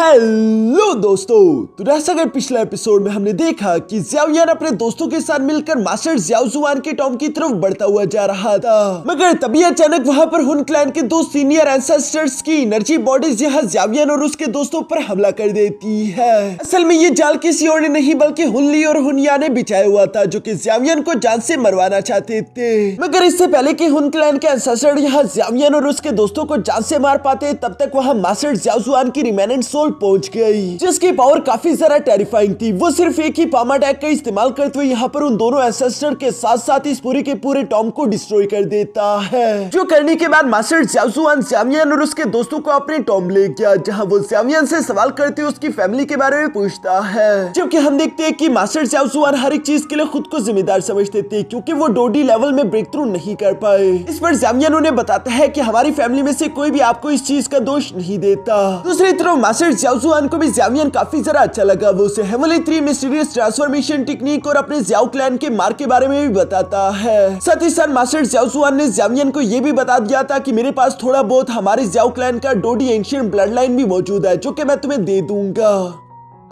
Hello दोस्तों, तो जैसा कि पिछले एपिसोड में हमने देखा कि ज़ियाओयान अपने दोस्तों के साथ मिलकर मास्टर ज़ियाओ जुआन के टॉम की तरफ बढ़ता हुआ जा रहा था, मगर तभी अचानक वहां पर हुन क्लैन के दो सीनियर एंसेस्टर्स की एनर्जी बॉडीज यहाँ ज़ियाओयान और उसके दोस्तों पर हमला कर देती है। असल में ये जाल किसी और ने नहीं बल्कि हुनली और हुनया ने बिछाया हुआ था, जो कि ज़ियाओयान को जान से मरवाना चाहते थे। मगर इससे पहले कि हुन क्लैन के एंसेस्टर यहाँ ज़ियाओयान और उसके दोस्तों को जान से मार पाते, तब तक वहाँ मास्टर ज़ियाओ जुआन की रिमेनेंट सोल पहुंच गई, जिसकी पावर काफी ज्यादा टेरिफाइंग थी। वो सिर्फ एक ही पामा अटैक का इस्तेमाल करते हुए यहाँ पर उन दोनों एंसेस्टर के साथ साथ इस पूरे के पूरे टॉम को डिस्ट्रॉय कर देता है। जो करने के बाद मास्टर ज़ियाओ जुआन ज़ियाओयान और उसके दोस्तों को अपने टॉम ले गया, जहाँ वो ज़ियाओयान से सवाल करते हुए उसकी फैमिली के बारे में पूछता है। जबकि हम देखते हैं कि मास्टर ज़ियाओ जुआन हर एक चीज के लिए खुद को जिम्मेदार समझते थे, क्योंकि वो डोडी लेवल में ब्रेक थ्रू नहीं कर पाए। इस पर ज़ियाओयान उन्हें बताता है कि हमारी फैमिली में से कोई भी आपको इस चीज का दोष नहीं देता। दूसरी तरफ मास्टर ज़ियाओ जुआन को भी ज़ियाओयान काफी ज्यादा अच्छा लगा। वो उसे हेवनली 3 मिस्टीरियस ट्रांसफॉर्मेशन टेक्निक और अपने ज़ियाओ क्लैन के मार्क के बारे में भी बताता है। साथ ही साथ मास्टर ज़ियाओ जुआन ने ज़ियाओयान को ये भी बता दिया था कि मेरे पास थोड़ा बहुत हमारे ज़ियाओ क्लैन का डोडी एंशिएंट ब्लड लाइन भी मौजूद है, जो कि मैं तुम्हें दे दूंगा।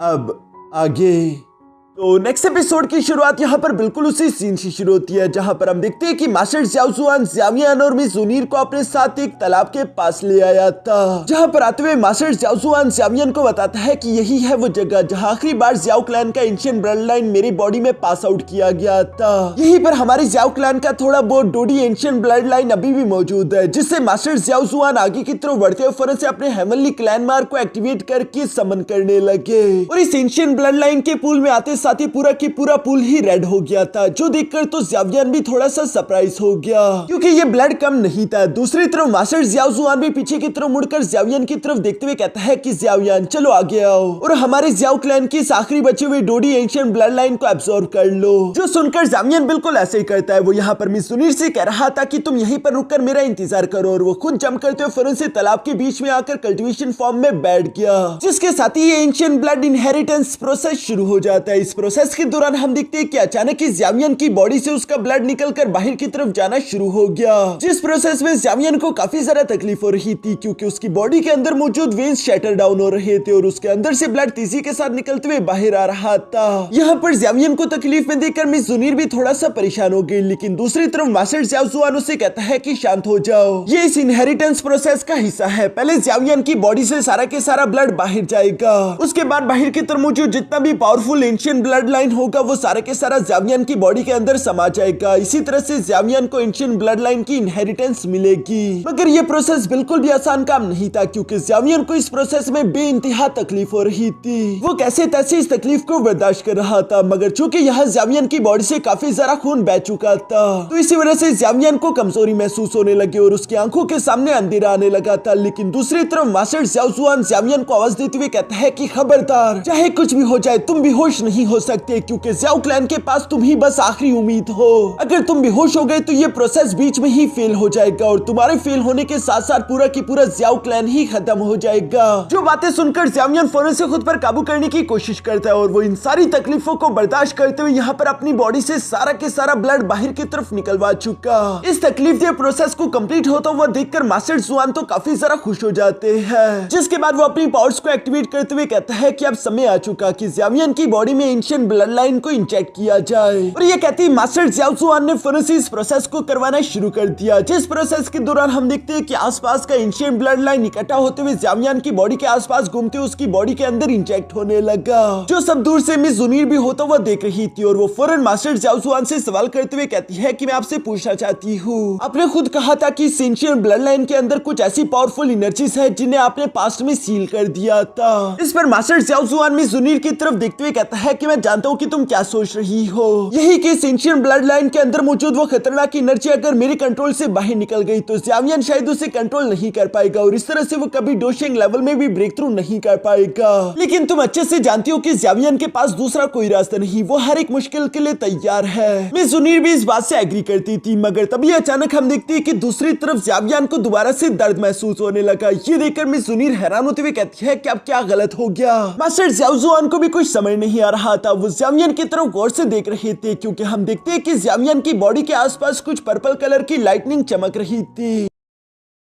अब आगे तो नेक्स्ट एपिसोड की शुरुआत यहाँ पर बिल्कुल उसी सीन से शुरू होती है, जहाँ पर हम देखते हैं कि मास्टर ज़ियाओ जुआन ज़ियाओयान और मिस ज़ुनीर को अपने साथ एक तालाब के पास ले आया था। जहाँ पर आते हुए मास्टर ज़ियाओ जुआन ज़ियाओयान को बताता है कि यही है वो जगह जहाँ आखिरी बार ज़ियाओ क्लैन का एंशिएंट ब्लड लाइन मेरी बॉडी में पास आउट किया गया था। यहीं पर हमारे ज़ियाओ क्लैन का थोड़ा बहुत डोडी एंशिएंट ब्लड लाइन अभी भी मौजूद है, जिससे मास्टर ज़ियाओ जुआन आगे की तरफ बढ़ते हुए फौरन से अपने हेवनली क्लैन मार्क को एक्टिवेट करके समन करने लगे और इस एंशिएंट ब्लड लाइन के पूल में आते साथ ही पूरा की पूरा पूल ही रेड हो गया था, जो देखकर तो ज़ियाओयान भी थोड़ा सा सरप्राइज हो गया, क्योंकि ये ब्लड कम नहीं था। दूसरी तरफ मास्टर ज़ियाओ जुआन भी पीछे की तरफ मुड़कर ज़ियाओयान की तरफ देखते हुए कहता है कि ज़ियाओयान चलो आगे आओ और हमारे ज़ियाओ क्लैन की इस आखिरी बचे हुए डोडी एंशिएंट ब्लड लाइन को एब्सॉर्ब कर लो। जो सुनकर ज़ियाओयान बिल्कुल ऐसे ही करता है। वो यहाँ पर मिस ज़ुनीर से कह रहा था कि तुम यहीं पर रुककर मेरा इंतजार करो, और वो खुद जंप करते हुए फौरन से तालाब के बीच में आकर कल्टीवेशन फॉर्म में बैठ गया, जिसके साथ ही ये एंशिएंट ब्लड इनहेरिटेंस प्रोसेस शुरू हो जाता है। इस प्रोसेस के दौरान हम देखते हैं कि अचानक ही ज़ियाओयान की बॉडी से उसका ब्लड निकलकर बाहर की तरफ जाना शुरू हो गया, जिस प्रोसेस में ज़ियाओयान को काफी ज्यादा तकलीफ हो रही थी, क्योंकि उसकी बॉडी के अंदर मौजूद वेन्स शटर डाउन हो रहे थे और उसके अंदर से ब्लड तेजी के साथ निकलते हुए बाहर आ रहा था। यहाँ पर ज़ियाओयान को तकलीफ में देखकर मिस ज़ुनीर भी थोड़ा सा परेशान हो गई, लेकिन दूसरी तरफ मास्टर ज़ियाओ जुआन उसे कहता है कि शांत हो जाओ, ये इस इनहेरिटेंस प्रोसेस का हिस्सा है। पहले ज़ियाओयान की बॉडी से सारा के सारा ब्लड बाहर जाएगा, उसके बाद बाहर की तरफ मौजूद जितना भी पावरफुल एंशिएंट ब्लड लाइन होगा वो सारा के सारा ज़ियाओयान की बॉडी के अंदर समा जाएगा। इसी तरह से ज़ियाओयान को एंशिएंट ब्लड लाइन की इनहेरिटेंस मिलेगी। मगर ये प्रोसेस बिल्कुल भी आसान काम नहीं था, क्योंकि ज़ियाओयान को इस प्रोसेस में बेइंतहा तकलीफ हो रही थी। वो कैसे तैसे इस तकलीफ को बर्दाश्त कर रहा था, मगर चूंकि यहाँ ज़ियाओयान की बॉडी से काफी ज्यादा खून बह चुका था, तो इसी वजह से ज़ियाओयान को कमजोरी महसूस होने लगी और उसकी आंखों के सामने अंधेरा आने लगा था। लेकिन दूसरी तरफ मास्टर ज़ियाओ जुआन ज़ियाओयान को आवाज देते हुए कहता है कि खबरदार, चाहे कुछ भी हो जाए तुम बेहोश नहीं हो सकते, क्योंकि ज़ियाओ क्लैन के पास तुम ही बस आखिरी उम्मीद हो। अगर तुम बेहोश हो गए तो ये प्रोसेस बीच में ही फेल हो जाएगा और तुम्हारे फेल होने के साथ साथ पूरा की पूरा ज़ियाओ क्लैन ही खत्म हो जाएगा। जो बातें सुनकर ज़ियाओयान फौरन से खुद पर काबू करने की कोशिश करता है और वो इन सारी तकलीफों को बर्दाश्त करते हुए यहाँ पर अपनी बॉडी से सारा के सारा ब्लड बाहर की तरफ निकलवा चुका। इस तकलीफ दे प्रोसेस को कंप्लीट होता हुआ देखकर मास्टर जुआन तो काफी ज्यादा खुश हो जाते हैं, जिसके बाद वो अपनी पावर्स को एक्टिवेट करते हुए कहता है कि अब समय आ चुका कि ज़ियाओयान की बॉडी में एंशिएंट ब्लड लाइन को इंजेक्ट किया जाए। और ये कहती मास्टर ज़ियाओ जुआन ने फौरन से इस प्रोसेस को करवाना शुरू कर दिया, जिस प्रोसेस के दौरान हम देखते हैं कि आसपास का एंशिएंट ब्लड लाइन इकट्ठा होते हुए ज़ियाओयान की बॉडी के आसपास घूमते हुए उसकी बॉडी के अंदर इंजेक्ट होने लगा, जो सब दूर से मिस ज़ुनीर भी होता हुआ देख रही थी। और वो फौरन मास्टर ज़ियाओ जुआन से सवाल करते हुए कहती है कि मैं आपसे पूछना चाहती हूँ, आपने खुद कहा था कि इस एंशिएंट ब्लड लाइन के अंदर कुछ ऐसी पावरफुल एनर्जीज है जिन्हें आपने पास्ट में सील कर दिया था। इस पर मास्टर ज़ियाओ जुआन मिस ज़ुनीर की तरफ देखते हुए कहता है कि मैं जानता हूँ कि तुम क्या सोच रही हो, यही कि इस एंशिएंट ब्लड लाइन के अंदर मौजूद वो खतरनाक एनर्जी अगर मेरे कंट्रोल से बाहर निकल गई तो ज़ियाओयान शायद उसे कंट्रोल नहीं कर पाएगा और इस तरह से वो कभी डोशिंग लेवल में भी ब्रेक थ्रू नहीं कर पाएगा। लेकिन तुम अच्छे से जानती हो कि ज़ियाओयान के पास दूसरा कोई रास्ता नहीं, वो हर एक मुश्किल के लिए तैयार है। मिस ज़ुनीर भी इस बात से एग्री करती थी, मगर तभी अचानक हम देखते हैं कि दूसरी तरफ ज़ियाओयान को दोबारा से दर्द महसूस होने लगा। ये देखकर मिस ज़ुनीर हैरान होते हुए कहती है कि अब क्या गलत हो गया। मास्टर ज़ियाओ जुआन को भी कुछ समझ नहीं आ रहा था। वो ज़ियाओयान की तरफ गौर से देख रहे थे, क्योंकि हम देखते हैं कि ज़ियाओयान की बॉडी के आसपास कुछ पर्पल कलर की लाइटनिंग चमक रही थी।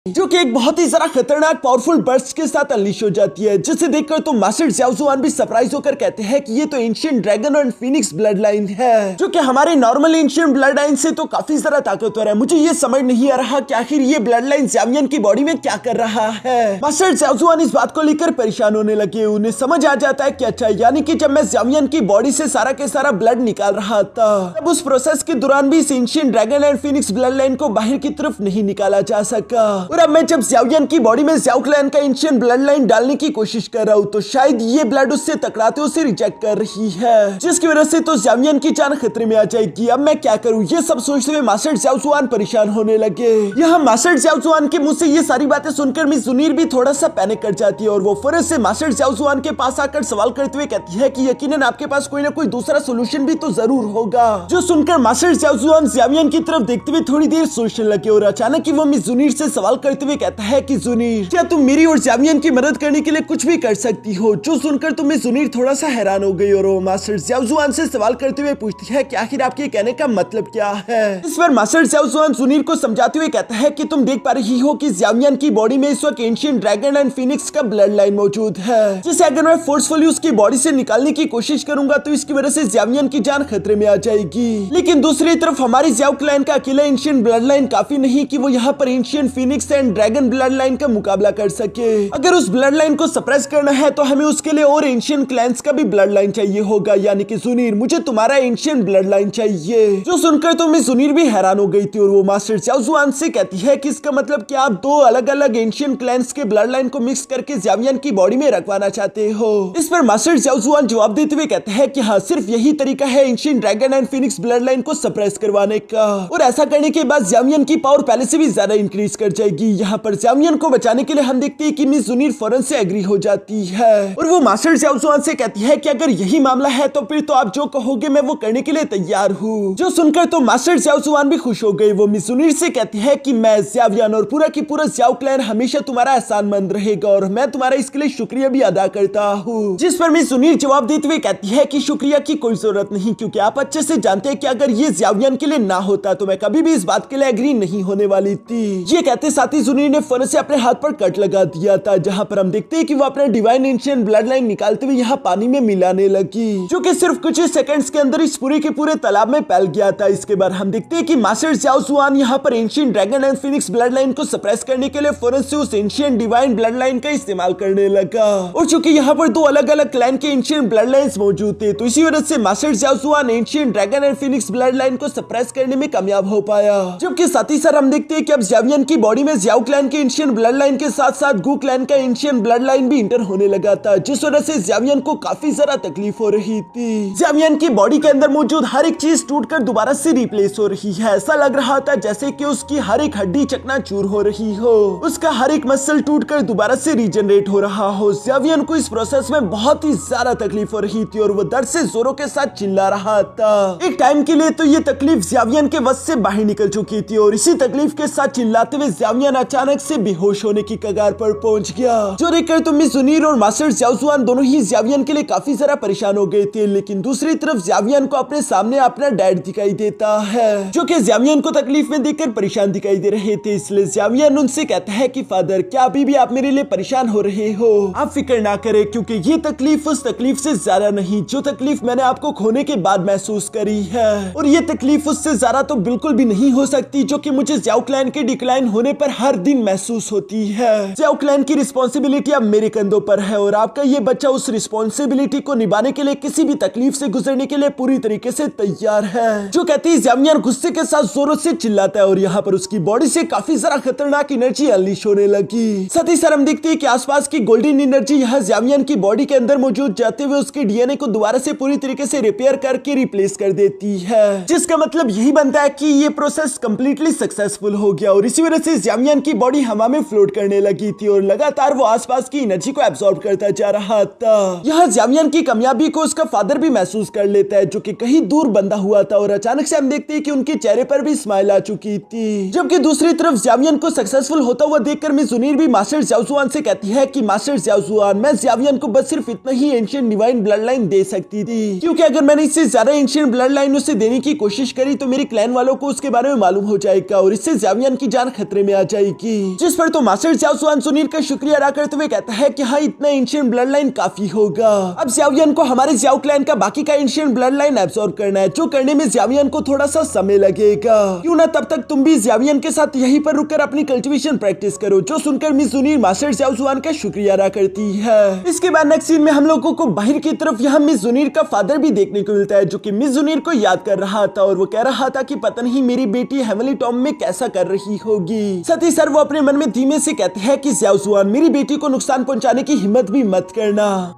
जो कि एक बहुत ही जरा खतरनाक पावरफुल बर्स्ट के साथ अनलीश हो जाती है, जिसे देखकर तो मास्टर ज़्याओ जुआन भी सरप्राइज होकर कहते हैं कि ये तो एंशिएंट ड्रैगन और फीनिक्स ब्लड लाइन है, जो कि हमारे नॉर्मल एंशिएंट ब्लड लाइन से तो काफी ज्यादा ताकतवर है। मुझे ये समझ नहीं आ रहा कि आखिर ये ब्लड लाइन ज़्यावियन की बॉडी में क्या कर रहा है। मास्टर ज़्याओ जुआन इस बात को लेकर परेशान होने लगे। उन्हें समझ आ जाता है कि अच्छा, यानी कि जब मैं ज़्यावियन की बॉडी से सारा के सारा ब्लड निकाल रहा था, तब उस प्रोसेस के दौरान भी इस ancient dragon and Phoenix blood line को बाहर की तरफ नहीं निकाला जा सका। और अब मैं जब ज़्यावियन की बॉडी में ज़्याओ क्लैन का एंशिएंट ब्लड लाइन डालने की कोशिश कर रहा हूँ, तो शायद ये ब्लड उससे टकराते उसे रिजेक्ट कर रही है, जिसकी वजह से तो ज़्यावियन की जान खतरे में आ जाएगी। अब मैं क्या करूँ, ये सब सोचते हुए मास्टर ज़्याओ जुआन परेशान होने लगे। यहाँ मास्टर ज़्याओ जुआन के मुंह से ये सारी बातें सुनकर मिस जुनीर भी थोड़ा सा पैनिक कर जाती है और वो फौरन से मास्टर ज़्याओ जुआन के पास आकर सवाल करते हुए कहती है कि यकीनन आपके पास कोई ना कोई दूसरा सोल्यूशन भी तो जरूर होगा। जो सुनकर मास्टर ज़्याओ जुआन ज़्यावियन की तरफ देखते हुए थोड़ी देर सोचने लगे और अचानक ही वो मिस जुनीर से सवाल करते हुए कहता है कि जुनीर, क्या तुम मेरी और ज़्यावियन की मदद करने के लिए कुछ भी कर सकती हो? जो सुनकर तो मिस जुनीर थोड़ा सा हैरान हो गई और वो मास्टर ज़्याओ जुआन से सवाल करते हुए पूछती है कि आखिर आपके कहने का मतलब क्या है। इस पर मास्टर ज़्याओ जुआन जुनीर को समझाते हुए कहता है कि तुम देख पा रही हो कि ज़्यावियन की बॉडी में इस वक्त एंशिएंट ड्रैगन एंड फीनिक्स का ब्लड लाइन मौजूद है, जिसे अगर मैं फोर्सफुली उसकी बॉडी से निकालने की कोशिश करूंगा तो इसकी वजह से ज़्यावियन की जान खतरे में आ जाएगी। लेकिन दूसरी तरफ हमारी ज़्याओ क्लैन का अकेला एंशिएंट ब्लड लाइन काफी नहीं कि वो यहाँ पर ancient Phoenix and dragon blood line का मुकाबला कर सके। अगर उस ब्लड लाइन को सप्रेस करना है तो हमें उसके लिए और एंशिएंट क्लैंस का भी ब्लड लाइन चाहिए होगा, यानी कि जुनीर, मुझे तुम्हारा एंशिएंट ब्लड लाइन चाहिए। जो सुनकर तो मिस जुनीर भी हैरान हो गई थी और वो मास्टर ज़्याओ जुआन से कहती है कि इसका मतलब कि आप दो अलग अलग एंशिएंट क्लैंस के ब्लड लाइन को मिक्स करके ज़्यावियन की बॉडी में रखवाना चाहते हो। इस पर मास्टर ज़्याओ जुआन जवाब देते हुए कहते हैं कि हाँ, सिर्फ यही तरीका है ancient dragon and Phoenix blood line को सप्रेस करवाने का, और ऐसा करने के बाद ज़्यावियन की पावर पहले से भी ज्यादा इंक्रीज कर जाएगी। यहाँ पर ज़्यावियन को बचाने के लिए हम देखते हैं कि मिस जुनीर फौरन से एग्री हो जाती है और वो मास्टर ज़्याओ जुआन से कहती है कि अगर यही मामला है तो फिर तो आप जो कहोगे मैं वो करने के लिए तैयार हूँ। जो सुनकर तो मास्टर ज़्याओ जुआन भी खुश हो गई। वो मिस जुनीर से कहती है कि मैं, ज़्यावियन और पूरा की पूरा ज़्याओ क्लैन हमेशा तुम्हारा एहसानमंद रहेगा और मैं तुम्हारा इसके लिए शुक्रिया भी अदा करता हूँ। जिस पर मिस जुनीर जवाब देते हुए कहती है कि शुक्रिया की कोई जरूरत नहीं, क्योंकि आप अच्छे से जानते हैं कि अगर ये ज़्यावियन के लिए ना होता तो मैं कभी भी इस बात के लिए एग्री नहीं होने वाली थी। ये कहते साथ ही जुनीर ने फौरन से अपने हाथ पर कट लगा दिया था, जहाँ पर हम देखते हैं कि वो अपना डिवाइन एंशिएंट ब्लड लाइन निकालते हुए यहाँ पानी में मिलाने लगी, जो कि सिर्फ कुछ ही सेकंड्स के अंदर इस पूरे के पूरे तालाब में फैल गया था। इसके बाद हम देखते हैं कि मास्टर ज़्याओ जुआन यहाँ पर ancient dragon and Phoenix blood line को सप्रेस करने के लिए फौरन से उस एंशिएंट डिवाइन ब्लड लाइन का इस्तेमाल करने लगा, और चूंकि यहाँ पर दो अलग अलग क्लैन के एंशिएंट ब्लड लाइन्स मौजूद थे तो इसी वजह से मास्टर ज़्याओ जुआन ancient dragon and Phoenix blood line को सप्रेस करने में कामयाब हो पाया। जबकि साथ ही साथ हम देखते हैं कि अब ज़्यावियन की बॉडी में ज़्याओ क्लैन के एंशिएंट ब्लड लाइन के साथ साथ गू क्लैन का एंशिएंट ब्लड लाइन भी इंटर होने लगा था, जिस वजह से ज़्यावियन को काफी ज्यादा तकलीफ हो रही थी। ज़्यावियन की बॉडी के अंदर मौजूद हर एक चीज टूटकर दोबारा से रिप्लेस हो रही है। ऐसा लग रहा था जैसे कि उसकी हर एक हड्डी चकनाचूर हो रही हो, उसका हर एक मसल टूटकर दोबारा से रीजनरेट हो रहा हो। ज़्यावियन को इस प्रोसेस में बहुत ही ज्यादा तकलीफ हो रही थी और वो दर्द से जोरों के साथ चिल्ला रहा था। एक टाइम के लिए तो ये तकलीफ ज़्यावियन के वश से बाहर निकल चुकी थी और इसी तकलीफ के साथ चिल्लाते हुए ज़्यावियन अचानक से बेहोश होने की कगार पर पहुंच गया, जो देखकर तो मिस जुनीर और मास्टर ज़्याओ जुआन दोनों ही ज़्यावियन के लिए काफी ज्यादा परेशान हो गए थे। लेकिन दूसरी तरफ ज़्यावियन को अपने सामने अपना डैड दिखाई देता है, जो कि ज़्यावियन को तकलीफ में देखकर परेशान दिखाई दे रहे थे। इसलिए ज़्यावियन उनसे कहता है कि फादर, क्या अभी भी आप मेरे लिए परेशान हो रहे हो? आप फिक्र ना करें, क्योंकि ये तकलीफ उस तकलीफ से ज्यादा नहीं जो तकलीफ मैंने आपको खोने के बाद महसूस करी है, और ये तकलीफ उससे ज्यादा तो बिल्कुल भी नहीं हो सकती जो कि मुझे ज़्याओ क्लैन के डिक्लाइन होने पर हर दिन महसूस होती है। ज़्याओ क्लैन की रिस्पॉन्सिबिलिटी अब मेरे कंधों पर है और आपका ये बच्चा उस रिस्पॉन्सिबिलिटी को निभाने के लिए किसी भी तकलीफ से गुजरने के लिए पूरी तरीके से तैयार है। जो कहती है ज़्यावियन गुस्से के साथ जोरों से चिल्लाता है और यहाँ पर उसकी बॉडी से काफी ज्यादा खतरनाक एनर्जी अनलीश होने लगी। साथ ही साथ हम देखते हैं कि आसपास की गोल्डन एनर्जी यहाँ ज़्यावियन की बॉडी के अंदर मौजूद जाते हुए उसके डीएनए को दोबारा से पूरी तरीके से रिपेयर करके रिप्लेस कर देती है, जिसका मतलब यही बनता है कि ये प्रोसेस कंप्लीटली सक्सेसफुल हो गया और इसी वजह से ज़्यावियन की बॉडी हवा में फ्लोट करने लगी थी और लगातार वो आसपास की एनर्जी को एब्सॉर्ब करता जा रहा था। यहाँ ज़्यावियन की कामयाबी को उसका फादर भी महसूस कर लेता है, जो कि कहीं दूर बंधा हुआ था, और अचानक से हम देखते हैं कि उनके चेहरे पर भी स्माइल आ चुकी थी। जबकि दूसरी तरफ ज़्यावियन को सक्सेसफुल होता हुआ देखकर मिस जुनीर भी मास्टर ज़्याओ जुआन से कहती है कि मास्टर ज़्याओ जुआन, मैं ज़्यावियन को बस सिर्फ इतना ही एंशिएंट डिवाइन ब्लड लाइन दे सकती थी, क्योंकि अगर मैंने इससे ज्यादा एंशिएंट ब्लड लाइन उसे देने की कोशिश करी तो मेरी क्लैन वालों को उसके बारे में मालूम हो जाएगा और इससे ज़्यावियन की जान खतरे में आ जाएगी। जिस पर तो मास्टर ज़ियाओ जुआन सुनीर का शुक्रिया अदा करते हुए कहता है कि हाँ, इतना एंशिएंट ब्लड लाइन काफी होगा। अब ज़ियाओयान को हमारे ज़ियाओ क्लैन का बाकी का एंशिएंट ब्लड लाइन एब्सॉर्ब करना है, जो करने में ज़ियाओयान को थोड़ा सा समय लगेगा। क्यों ना तब तक तुम भी ज़ियाओयान के साथ यहीं पर रुककर अपनी कल्टीवेशन प्रैक्टिस करो। जो सुनकर मिस जुनीर मास्टर ज़ियाओ जुआन का शुक्रिया अदा करती है। इसके बाद नेक्स्ट सीन में हम लोगों को बाहर की तरफ यहाँ मिस जुनीर का फादर भी देखने को मिलता है, जो कि मिस जुनीर को याद कर रहा था और वो कह रहा था कि पता नहीं मेरी बेटी हेवनली टॉम में कैसा कर रही होगी। साथ ही सर वो अपने मन में धीमे से कहते हैं कि ज़ियाओ जुआन, मेरी बेटी को नुकसान पहुंचाने की हिम्मत भी मत करना।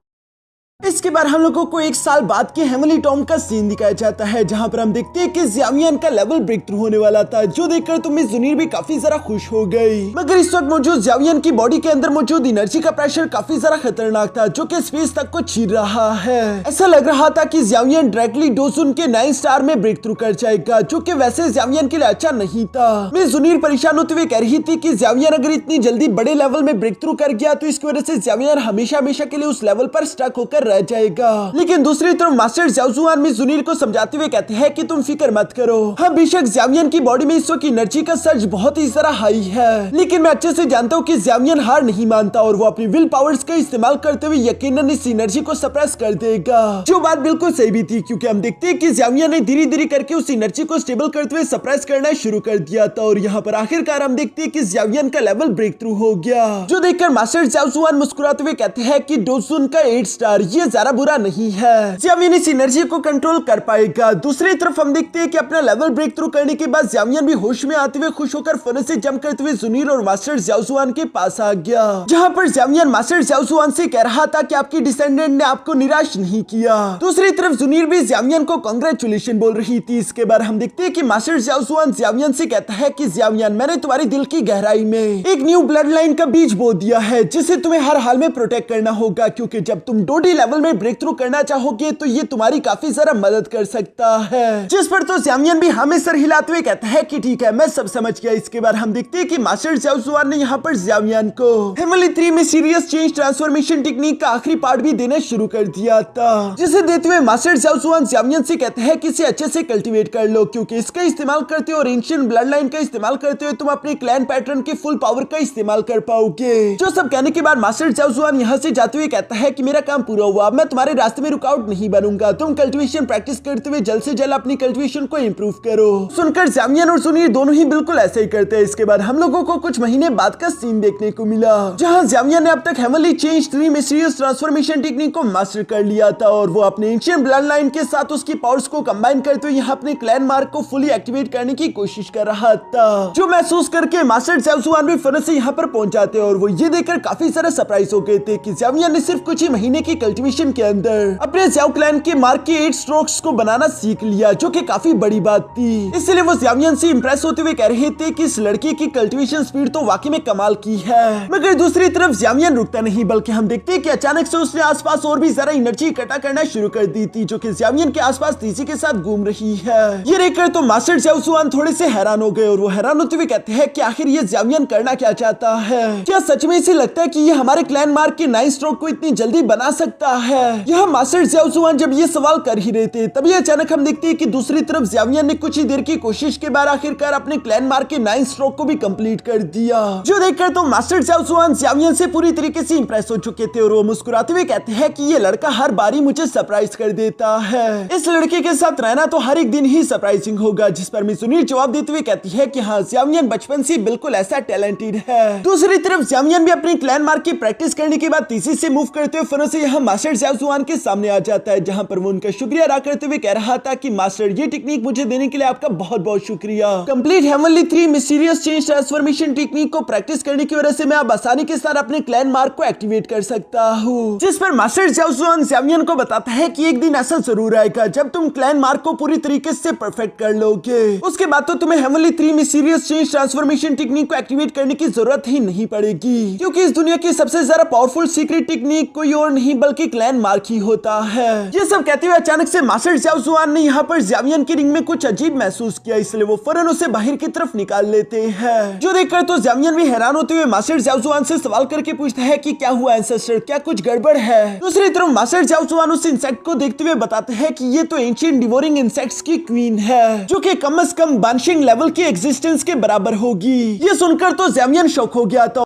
इसके बाद हम लोगों को एक साल बाद के हेवनली टॉम का सीन दिखाया जाता है, जहां पर हम देखते हैं कि ज़ियाओयान का लेवल ब्रेक थ्रू होने वाला था, जो देखकर तो मिस जुनीर भी काफी ज्यादा खुश हो गई। मगर इस वक्त मौजूद ज़ियाओयान की बॉडी के अंदर मौजूद एनर्जी का प्रेशर काफी ज्यादा खतरनाक था, जो कि स्पेस तक को चीर रहा है। ऐसा लग रहा था कि ज़ियाओयान डायरेक्टली डोजुन के 9 स्टार में ब्रेक थ्रू कर जाएगा, जो कि वैसे ज़ियाओयान के लिए अच्छा नहीं था। मिस जुनीर परेशान होते हुए कह रही थी कि ज़ियाओयान अगर इतनी जल्दी बड़े लेवल में ब्रेक थ्रू कर गया तो इसकी वजह से ज़ियाओयान हमेशा हमेशा के लिए उस लेवल पर स्टक होकर रह जाएगा। लेकिन दूसरी तरफ मास्टर ज़ियाओ जुआन मिस जुनीर को समझाते हुए कहते हैं कि तुम फिक्र मत करो। हाँ, बेशक ज़ियाओयान की बॉडी में इस वक्त एनर्जी का सर्ज बहुत ही ज्यादा हाई है, लेकिन मैं अच्छे से जानता हूँ कि ज़ियाओयान हार नहीं मानता और वो अपनी विल पावर्स का इस्तेमाल करते हुए यकीनन इस एनर्जी को सप्रेस कर देगा। जो बात बिल्कुल सही भी थी, क्योंकि हम देखते हैं कि ज़ियाओयान ने धीरे धीरे करके उस एनर्जी को स्टेबल करते हुए सप्रेस करना शुरू कर दिया था और यहाँ पर आखिरकार हम देखते हैं कि ज़ियाओयान का लेवल ब्रेक थ्रू हो गया, जो देखकर मास्टर ज़ियाओ जुआन मुस्कुराते हुए कहते हैं कि डोजुन का 8 स्टार ये ज्यादा बुरा नहीं है, ज़ियाओयान इस एनर्जी को कंट्रोल कर पाएगा। दूसरी तरफ हम देखते हैं कि अपना लेवल ब्रेक थ्रू करने के बाद ज़ियाओयान भी होश में आते हुए खुश होकर फन से जंप करते हुए जुनीर और मास्टर ज़ियाओ जुआन के पास आ गया, जहां पर ज़ियाओयान मास्टर ज़ियाओ जुआन से कह रहा था कि आपकी डिसेंडेंट ने आपको निराश नहीं किया। दूसरी तरफ जुनीर भी ज़ियाओयान को कांग्रेचुलेशन बोल रही थी। इसके बाद हम देखते हैं कि मास्टर ज़ियाओ जुआन ज़ियाओयान से कहता है कि ज़ियाओयान, मैंने तुम्हारे दिल की गहराई में एक न्यू ब्लड लाइन का बीज बो दिया है, जिसे तुम्हें हर हाल में प्रोटेक्ट करना होगा, क्योंकि जब तुम डोडी लेवल में ब्रेक थ्रू करना चाहोगे तो ये तुम्हारी काफी ज्यादा मदद कर सकता है। जिस पर तो ज़ियाओयान भी हमें सर हिलाते हुए कहता है कि ठीक है, मैं सब समझ गया। इसके बाद हम देखते हैं कि मास्टर ज़ियाओ जुआन ने यहाँ पर ज़ियाओयान को हेवनली 3 में सीरियस चेंज ट्रांसफॉर्मेशन टेक्निक का आखिरी पार्ट भी देना शुरू कर दिया था, जिसे देते हुए मास्टर ज़ियाओ जुआन ज़ियाओयान से कहते हैं कि इसे अच्छे से कल्टीवेट कर लो, क्योंकि इसका इस्तेमाल करते हुए और एंशिएंट ब्लड लाइन का इस्तेमाल करते हुए तुम अपने क्लैन पैटर्न के फुल पावर का इस्तेमाल कर पाओगे। जो सब कहने के बाद मास्टर ज़ियाओ जुआन यहाँ से जाते हुए कहता है कि मेरा काम पूरा हुआ, मैं तुम्हारे रास्ते में रुकावट नहीं बनूंगा, तुम कल्टीवेशन प्रैक्टिस करते हुए जल्द से जल्द अपनी कल्टीवेशन को इंप्रूव करो। सुनकर ज़ियाओयान और सुनीर दोनों ही बिल्कुल ऐसे ही करते हैं। इसके बाद हम लोगों को कुछ महीने बाद का सीन देखने को मिला, जहां ज़ियाओयान ने अब तक heavenly change 3 mysterious transformation technique को मास्टर कर लिया था और वो अपने एंशिएंट ब्लड लाइन के साथ उसकी पावर्स को कंबाइन करते हुए यहाँ अपने क्लैन मार्क को फुली एक्टिवेट करने की कोशिश कर रहा था, जो महसूस करके मास्टर ज़ियाओ जुआन भी फन से यहाँ पर पहुंच जाते और वो ये देखकर काफी सारा सरप्राइज हो गए थे कि ज़ियाओयान ने सिर्फ कुछ ही महीने की कल्टीवेशन के अंदर अपने ज़ियाओ क्लैन के मार्क के 8 स्ट्रोक्स को बनाना सीख लिया, जो कि काफी बड़ी बात थी। इसलिए वो ज़ियाओयान से इंप्रेस होते हुए कह रहे थे कि इस लड़के की कल्टीवेशन स्पीड तो वाकई में कमाल की है। मगर दूसरी तरफ ज़ियाओयान रुकता नहीं, बल्कि हम देखते हैं कि अचानक से उसने आसपास और भी ज्यादा एनर्जी इकट्ठा करना शुरू कर दी थी, जो कि ज़ियाओयान के आसपास तेजी के साथ घूम रही है। ये देखकर तो मास्टर ज़ियाओ जुआन थोड़े से हैरान हो गए और वो हैरान होते हुए कहते हैं कि आखिर ये ज़ियाओयान करना क्या चाहता है, क्या सच में इसे लगता है कि ये हमारे क्लैन मार्क के 9 स्ट्रोक को इतनी जल्दी बना सकता है। यहाँ मास्टर ज़ियाओ जुआन जब ये सवाल कर ही रहे थे, तभी अचानक हम देखते हैं कि दूसरी तरफ ज़ियाओयान ने कुछ ही देर की कोशिश के बाद आखिरकार अपने क्लैन मार्क के 9 स्ट्रोक को भी कंप्लीट कर दिया, जो देखकर तो मास्टर ज़ियाओ जुआन ज़ियाओयान से पूरी तरीके से इंप्रेस हो चुके थे और वो मुस्कुराते हुए कहते हैं कि ये लड़का हर बारी मुझे सरप्राइज कर देता है, इस लड़के के साथ रहना तो हर एक दिन ही सरप्राइजिंग होगा। जिस पर मिस जुनीर जवाब देते हुए कहती है कि हाँ, ज़ियाओयान बचपन से बिल्कुल ऐसा टैलेंटेड है। दूसरी तरफ ज़ियाओयान भी अपनी क्लैन मार्क की प्रैक्टिस करने के बाद तेजी से मूव करते हुए फन से यहाँ मास्टर ज़ियाओ जुआन के सामने आ जाता है, जहाँ पर वो उनका शुक्रिया अदा करते हुए कह रहा था कि मास्टर, ये टेक्निक मुझे देने के लिए आपका बहुत बहुत शुक्रिया। Complete heavenly 3 mysterious change transformation technique को प्रैक्टिस करने की वजह से मैं अब आसानी के साथ अपने क्लैन मार्क को एक्टिवेट कर सकता हूँ। जिस पर मास्टर ज़ियाओ जुआन ज़ियाओयान को बताता है कि एक दिन ऐसा जरूर आएगा जब तुम क्लैन मार्क को पूरी तरीके से परफेक्ट कर लोगे, उसके बाद तो तुम्हें heavenly 3 mysterious change transformation technique को एक्टिवेट करने की जरूरत ही नहीं पड़ेगी, क्योंकि इस दुनिया की सबसे ज्यादा पावरफुल सीक्रेट टेक्निक कोई और नहीं बल्कि क्लैन मार्क ही होता है। ये सब कहते हुए अचानक से मास्टर ज़ियाओ जुआन ने यहाँ पर ज़ियाओयान की रिंग में कुछ अजीब महसूस किया, इसलिए वो फौरन उसे बाहर की तरफ निकाल लेते हैं। जो देखकर तो ज़ियाओयान भी हैरान होते हुए मास्टर ज़ियाओ जुआन से सवाल करके पूछता है कि क्या हुआ एंसेस्टर, क्या कुछ गड़बड़ है। दूसरी तरफ मास्टर ज़ियाओ जुआन उस इंसेक्ट को देखते हुए बताते हैं कि ये तो एंशिएंट डिवोरिंग इंसेक्ट्स की क्वीन है, जो कि कम से कम बानशिंग लेवल की एग्जिस्टेंस के बराबर होगी। ये सुनकर तो ज़ियाओयान शॉक हो गया था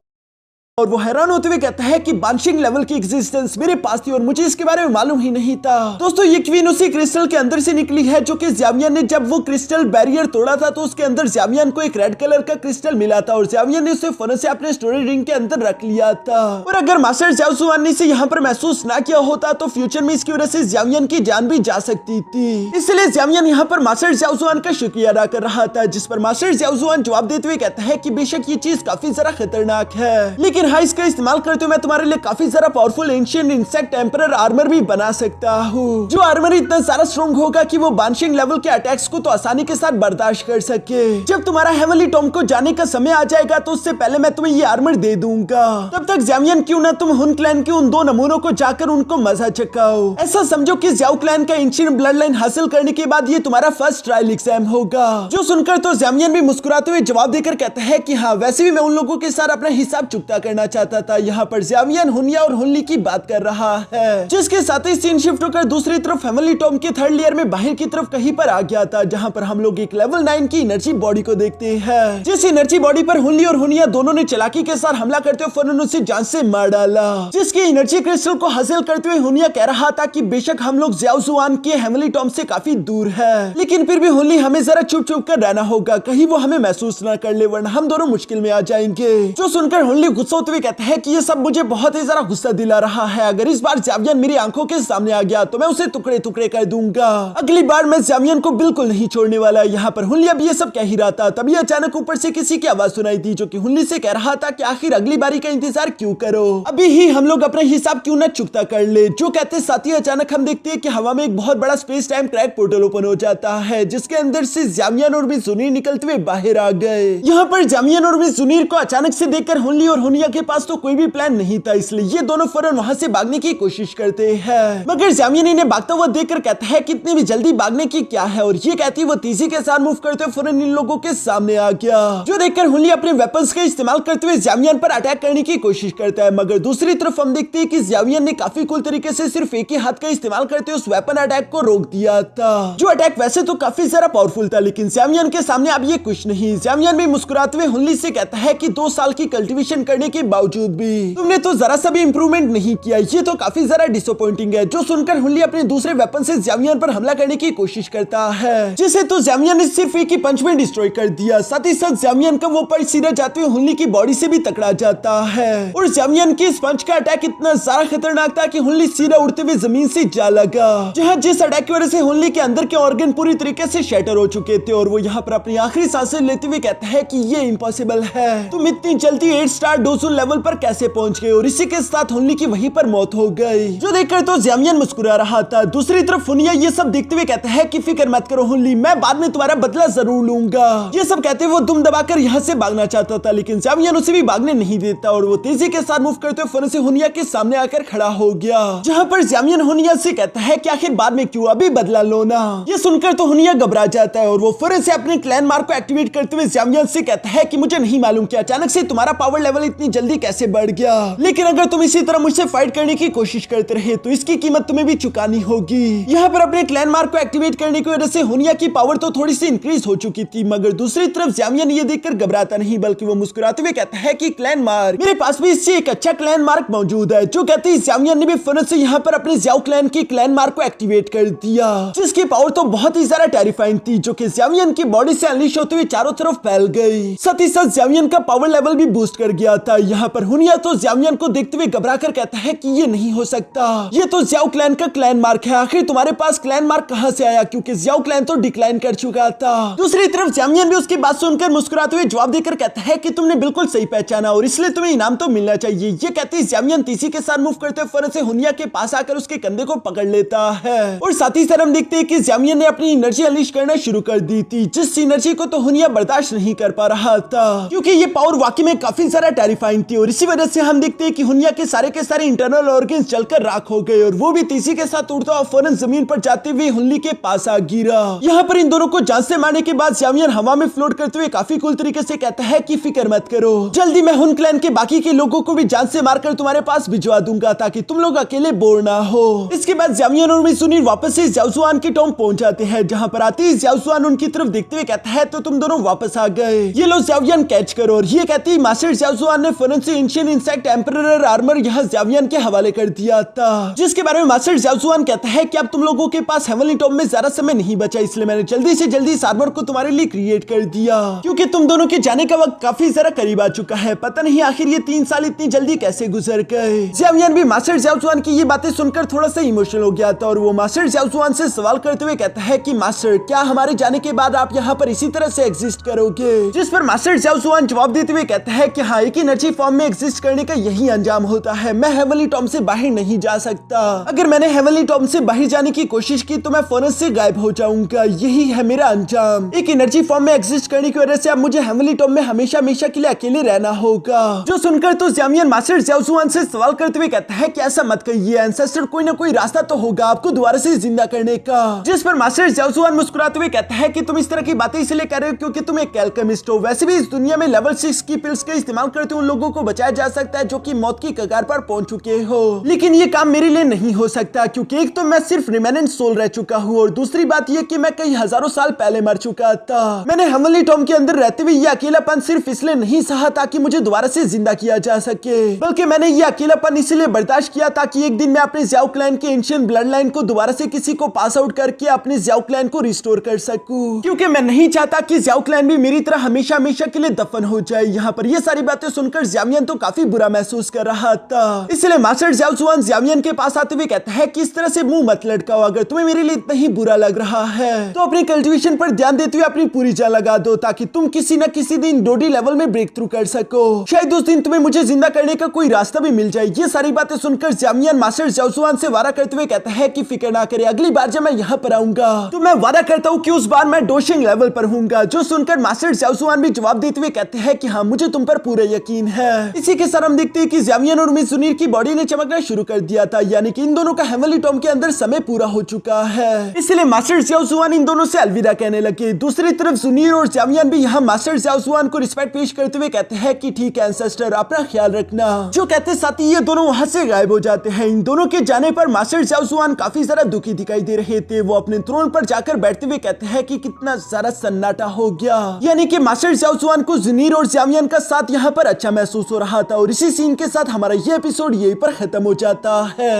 और वो हैरान होते हुए कहता है कि बानशिंग लेवल की एग्जिस्टेंस मेरे पास थी और मुझे इसके बारे में मालूम ही नहीं था। दोस्तों ये क्वीन उसी क्रिस्टल के अंदर से निकली है जो कि ज़ियाओयान ने जब वो क्रिस्टल बैरियर तोड़ा था तो उसके अंदर ज़ियाओयान को एक रेड कलर का क्रिस्टल मिला था और ज़ियाओयान ने उसे फौरन से अपने स्टोरेज रिंग के अंदर रख लिया था। और अगर मास्टर ज़ियाओ जुआन ने इसे यहाँ पर महसूस ना किया होता तो फ्यूचर में इसकी वजह से ज़ियाओयान की जान भी जा सकती थी। इसलिए ज़ियाओयान यहाँ पर मास्टर ज़ियाओ जुआन का शुक्रिया अदा कर रहा था, जिस पर मास्टर ज़ियाओ जुआन जवाब देते हुए कहता है कि बेशक ये चीज काफी जरा खतरनाक है, लेकिन हाँ इसका इस्तेमाल करते हुए मैं तुम्हारे लिए काफी ज्यादा पावरफुल एंशिएंट इंसेक्ट टेम्परर आर्मर भी बना सकता हूँ, जो आर्मर इतना ज्यादा स्ट्रॉन्ग होगा कि वो बानशिंग लेवल के अटैक्स को तो आसानी के साथ बर्दाश्त कर सके। जब तुम्हारा हेवनली टॉम को जाने का समय आ जाएगा तो उससे पहले मैं तुम्हें ये आर्मर दे दूंगा। तब तक ज़ियाओयान क्यों ना तुम हुन क्लैन के उन दो नमूनों को जाकर उनको मजा चखाओ। ऐसा समझो कि ज़ियाओ क्लैन का एंशिएंट ब्लड लाइन हासिल करने के बाद ये तुम्हारा फर्स्ट ट्रायल एग्जाम होगा। जो सुनकर तो ज़ियाओयान भी मुस्कुराते हुए जवाब देकर कहता है कि हाँ वैसे भी मैं उन लोगों के साथ अपना हिसाब चुकता करना चाहता था। यहाँ पर ज़ियाओयान हुनिया और हुनली की बात कर रहा है, जिसके साथ ही सीन शिफ्ट होकर दूसरी तरफ हेवनली टॉम के थर्ड लेयर में बाहर की तरफ कहीं पर आ गया था, जहाँ पर हम लोग एक लेवल 9 की एनर्जी बॉडी को देखते हैं। जिस एनर्जी बॉडी पर हुनली और हुनिया दोनों ने चालाकी के साथ हमला करते हुए फौरन उसे जान से मार डाला, जिसकी एनर्जी क्रिस्टल को हासिल करते हुए हुनिया कह रहा था कि बेशक हम लोग ज़ियाओ जुआन के हेवनली टॉम से काफी दूर है, लेकिन फिर भी हुनली हमें जरा चुप चुप कर रहना होगा, कहीं वो हमें महसूस न कर ले वरना हम दोनों मुश्किल में आ जाएंगे। जो सुनकर हुनली गुस्सा होते हुए कहता है कि ये सब मुझे बहुत ही जरा गुस्सा दिला रहा है, अगर इस बार ज़ियाओयान मेरी आंखों के सामने आ गया तो मैं उसे टुकड़े टुकड़े कर दूंगा, अगली बार मैं ज़ियाओयान को बिल्कुल नहीं छोड़ने वाला। यहाँ पर हुनली अब ये सब कह ही रहा था, तभी अचानक ऊपर से किसी की आवाज सुनाई दी, जो कि हुनली से कह रहा था कि आखिर अगली बारी का इंतजार क्यों करो, अभी ही हम लोग अपना हिसाब क्यों न चुकता कर ले। जो कहते साथ ही अचानक हम देखते हैं कि हवा में एक बहुत बड़ा space time crack portal open हो जाता है, जिसके अंदर से ज़ियाओयान और मिज़ुनीर निकलते हुए बाहर आ गए। यहाँ पर ज़ियाओयान और मिज़ुनीर को अचानक से देखकर हुनली और हुनिया के पास तो कोई भी प्लान नहीं था, इसलिए ये दोनों फौरन वहां से भागने की कोशिश करते हैं, मगर ज़ियाओयान इन्हें भागता हुआ देखकर कहता है कि इतनी भी जल्दी भागने की क्या है, और ये कहती वो तेजी के साथ मूव करते हुए फौरन इन लोगों के सामने आ गया। जो देखकर हुनली अपने वेपन्स का इस्तेमाल करते हुए ज़ियाओयान पर अटैक करने की कोशिश करता है, मगर दूसरी तरफ हम देखते हैं कि ज़ियाओयान ने काफी कूल तरीके से सिर्फ एक ही हाथ का इस्तेमाल करते हुए उस वेपन अटैक को रोक दिया था। जो अटैक वैसे तो काफी ज्यादा पावरफुल था, लेकिन ज़ियाओयान के सामने अब ये कुछ नहीं। ज़ियाओयान भी मुस्कुराते हुए हुनली से कहता है कि 2 साल की कल्टीवेशन करने के बावजूद भी तुमने तो जरा सा भी इंप्रूवमेंट नहीं किया, ये तो काफी ज्यादा डिसअपॉइंटिंग है। जो सुनकर हुनली अपने दूसरे वेपन से ज़ियाओयान पर हमला करने की कोशिश करता है, जिसे तो ज़ियाओयान ने सिर्फ एक ही पंच में डिस्ट्रॉय कर दिया। साथ ही साथ ज़ियाओयान का वो पंच सीधा जाते हुए हुनली की बॉडी से भी टकरा जाता है, और ज़ियाओयान की इस पंच का अटैक इतना ज्यादा खतरनाक था कि हुनली सीधा उड़ते हुए जमीन से जा लगा, जहाँ जिस अटैक की वजह से हुनली के अंदर के ऑर्गन पूरी तरीके से शैटर हो चुके थे, और वो यहाँ पर अपनी आखिरी सांसें लेते हुए कहता है कि ये इम्पॉसिबल है, तुम इतनी जल्दी 8 स्टार डोज़ुन लेवल पर कैसे पहुंच गए, और इसी के साथ हुनली की वहीं पर मौत हो गई। जो देखकर तो ज़ियाओयान मुस्कुरा रहा था। दूसरी तरफ हुनिया ये सब देखते हुए कहता है कि फिक्र मत करो हुनली, मैं बाद में तुम्हारा बदला जरूर लूंगा। ये सब कहते हुए वो दुम दबाकर यहाँ से भागना चाहता था, लेकिन ज़ियाओयान उसे भी भागने नहीं देता, और वो तेजी के साथ मूव करते हुए फौरन से हुनिया के सामने आकर खड़ा हो गया, जहाँ पर ज़ियाओयान हुनिया से कहता है कि आखिर बाद में क्यों, अभी बदला लो ना। ये सुनकर तो हुनिया घबरा जाता है, और वो फौरन से अपने क्लैन मार्क को एक्टिवेट करते हुए ज़ियाओयान से कहता है कि मुझे नहीं मालूम कि अचानक से तुम्हारा पावर लेवल इतनी जल्दी कैसे बढ़ गया, लेकिन अगर तुम इसी तरह मुझसे फाइट करने की कोशिश करते रहे तो इसकी कीमत तुम्हें भी चुकानी होगी। यहाँ पर अपने क्लैन मार्क को एक्टिवेट करने की वजह से हुनिया की पावर तो थोड़ी सी इंक्रीज हो चुकी थी, मगर दूसरी तरफ ज़ियाओयान ये देखकर घबराता नहीं, बल्कि वो मुस्कुराते हुए कहता है कि क्लैन मार्क, मेरे पास भी इससे एक अच्छा क्लैन मार्क मौजूद है। जो कहते हैं ज़ियाओयान ने भी फौरन से यहाँ पर अपने ज़ियाओ क्लैन की क्लैन मार्क को एक्टिवेट कर दिया, जिसकी पावर तो बहुत ही ज्यादा टेरिफाइंग थी, जो कि ज़ियाओयान की बॉडी से अनलीश होते हुए चारों तरफ फैल गई। साथ ही साथ ज़ियाओयान का पावर लेवल भी बूस्ट कर गया था। यहाँ पर हुनिया तो ज़ियाओयान को देखते हुए घबरा कर कहता है कि ये नहीं हो सकता, ये तो ज़ियाओ क्लैन का क्लैन मार्क है, आखिर तुम्हारे पास क्लैन मार्क कहाँ से आया, क्योंकि ज़ियाओ क्लैन तो डिक्लाइन कर चुका था। दूसरी तरफ ज़ियाओयान भी उसकी बात सुनकर मुस्कुराते हुए जवाब देकर कहता है कि तुमने बिल्कुल सही पहचाना और इसलिए तुम्हें इनाम तो मिलना चाहिए। ये कहते ज़ियाओयान तेजी के साथ मूव करते हुए फौरन से हुनिया के पास आकर उसके कंधे को पकड़ लेता है, और साथ ही साथ हम देखते हैं कि ज़ियाओयान ने अपनी एनर्जी अनलीश करना शुरू कर दी थी, जिस एनर्जी को तो हुनिया बर्दाश्त नहीं कर पा रहा था, क्योंकि ये पावर वाकई में काफी ज्यादा टेरिफाइंग पॉइंट थी और इसी वजह से हम देखते हैं कि हुनिया के सारे इंटरनल ऑर्गन्स जलकर राख हो गए और वो भी तेजी के साथ उड़ता हुआ फौरन जमीन पर जाते हुए हुनली के पास आ गिरा। यहाँ पर इन दोनों को जान से मारने के बाद ज़ावियन हवा में फ्लोट करते हुए काफी कूल तरीके से कहता है कि फिक्र मत करो, जल्दी मैं हुन क्लैन के बाकी के लोगों को भी जान से मारकर तुम्हारे पास भिजवा दूंगा ताकि तुम लोग अकेले बोर ना हो। इसके बाद ज़ावियन और मिज़ुनीर वापस से ज़्याओजुआन की टॉम पहुंच जाते हैं, जहाँ पर आते ही ज़्याओजुआन उनकी तरफ देखते हुए कहता है तो तुम दोनों वापस आ गए, ये लो ज़ावियन कैच करो। और ये कहती मास्टर ज़्याओजुआन ने फौरन से एंशिएंट इंसेक्ट एम्परर आर्मर यहाँ ज़ावियन के हवाले कर दिया था, जिसके बारे में मास्टर ज़्याओजुआन कहता है कि अब तुम लोगों के पास हेवनली टॉम में ज्यादा समय नहीं बचा, इसलिए मैंने जल्दी से जल्दी इस आर्मर को तुम्हारे लिए क्रिएट कर दिया, क्योंकि तुम दोनों के जाने का वक्त काफी जरा करीब आ चुका है। पता नहीं आखिर ये 3 साल इतनी जल्दी कैसे गुजर गए। ज़ावियन भी मास्टर ज़्याओजुआन की ये बातें सुनकर थोड़ा सा इमोशनल हो गया था और वो मास्टर ज़्याओजुआन से सवाल करते हुए कहता है कि मास्टर क्या हमारे जाने के बाद आप यहाँ पर इसी तरह से एग्जिस्ट करोगे? जिस पर मास्टर ज़्याओजुआन जवाब देते हुए कहता है कि हाँ, एक एनर्जी फॉर्म में एग्जिस्ट करने का यही अंजाम होता है, मैं हेवनली टॉम से बाहर नहीं जा सकता, अगर मैंने हेवनली टॉम से बाहर जाने की कोशिश की तो मैं फौरन से गायब हो जाऊंगा, यही है मेरा अंजाम। एक एनर्जी फॉर्म में एग्जिस्ट करने की वजह से अब मुझे हेवनली टॉम में हमेशा हमेशा के लिए अकेले रहना होगा। जो सुनकर तो ज़ावियन मास्टर ज़्याओजुआन से सवाल करते हुए कहता है कि ऐसा मत कहिए एंसेस्टर, कोई ना कोई रास्ता तो होगा आपको दोबारा से जिंदा करने का। जिस पर मास्टर ज़्याओजुआन मुस्कुराते हुए कहता है कि तुम इस तरह की बातें इसलिए कर रहे हो क्योंकि तुम एक एल्केमिस्ट हो, वैसे भी इस दुनिया में लेवल 6 की पिल्स का इस्तेमाल करते उन लोगों को बचाया जा सकता है जो कि मौत की कगार पर पहुंच चुके हो, लेकिन ये काम मेरे लिए नहीं हो सकता क्योंकि एक तो मैं सिर्फ रिमेनेंट सोल रह चुका हूँ और दूसरी बात यह कि मैं कई हजारों साल पहले मर चुका था। मैंने हेवनली टॉम के अंदर रहते हुए यह अकेलापन सिर्फ इसलिए नहीं सहा ताकि मुझे दोबारा से जिंदा किया जा सके, बल्कि मैंने यह अकेलापन इसलिए बर्दाश्त किया ताकि एक दिन मैं अपने ज़्याओ क्लैन के एंशिएंट ब्लड लाइन को दोबारा से किसी को पास आउट करके अपने ज़्याओ क्लैन को रिस्टोर कर सकूं, क्योंकि मैं नहीं चाहता कि ज़्याओ क्लैन भी मेरी तरह हमेशा हमेशा के लिए दफन हो जाए। यहाँ पर ये सारी बातें सुनकर ज़ावियन तो काफी बुरा महसूस कर रहा था, इसलिए मास्टर ज़्याओजुआन ज़ावियन के पास आते हुए कहता है कि इस तरह से मुंह मत लटकाओ, अगर तुम्हें मेरे लिए इतना ही बुरा लग रहा है तो अपने कल्टीवेशन पर ध्यान देते हुए अपनी पूरी जान लगा दो ताकि तुम किसी न किसी दिन डोडी लेवल में ब्रेक थ्रू कर सको, शायद उस दिन तुम्हें मुझे जिंदा करने का कोई रास्ता भी मिल जाए। ये सारी बातें सुनकर ज़ावियन मास्टर ज़्याओजुआन से वादा करते हुए कहता है कि फिक्र ना करे, अगली बार जब मैं यहाँ पर आऊंगा तो मैं वादा करता हूँ कि उस बार मैं डोशिंग लेवल पर हूँगा। जो सुनकर मास्टर ज़्याओजुआन भी जवाब देते हुए कहते हैं कि हाँ, मुझे तुम पर पूरा यकीन है। इसी के साथ हम देखते हैं कि ज़ावियन और मिज़ुनीर की बॉडी ने चमकना शुरू कर दिया था, यानी कि इन दोनों का हेवनली टॉम के अंदर समय पूरा हो चुका है, इसलिए मास्टर ज़्याओजुआन इन दोनों से अलविदा कहने लगे। दूसरी तरफ ज़ुनीर और ज़ावियन भी यहाँ मास्टर ज़्याओजुआन को रिस्पेक्ट पेश करते हुए कहते हैं कि ठीक है एंसेस्टर, अपना ख्याल रखना। जो कहते साथ ही ये दोनों वहां से गायब हो जाते हैं। इन दोनों के जाने पर मास्टर ज़्याओजुआन काफी ज्यादा दुखी दिखाई दे रहे थे। वो अपने थ्रोन पर जाकर बैठते हुए कहते हैं कि कितना सारा सन्नाटा हो गया, यानी कि मास्टर ज़्याओजुआन को ज़ुनीर और ज़ावियन का साथ यहाँ पर अच्छा महसूस हो रहा था। और इसी सीन के साथ हमारा ये एपिसोड यहीं पर खत्म हो जाता है।